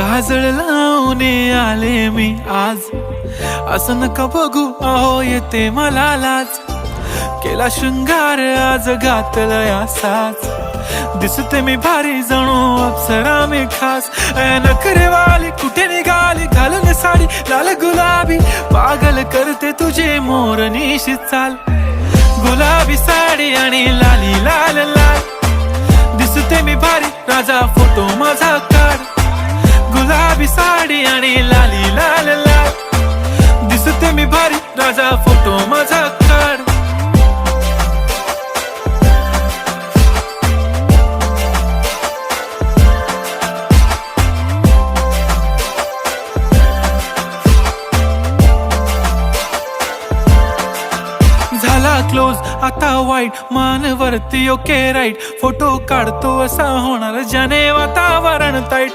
काजळ लावून आले मी आज, असं नका बघू अहो येते मला लाज. केला शृंगार आज घातलाय असाच, दिसते मी भारी जणू अप्सरा मी खास. नखरेवाली कुठे निघाली घालून साडी लाल गुलाबी, पागल करते तुझे मोरनीशी चाल. गुलाबी साडी आणि लाली लाल लाल, दिसते मी भारी राजा फोटो माझा काढ. गुलाबी साडी आणि लाली लाल लाल, दिसते मी भारी राजा फोटो माझा काढ. झाला क्लोज आता वाईट, मान वरती ओके राईट, फोटो काढतो असा होणार ज्याने वातावरण ताईट.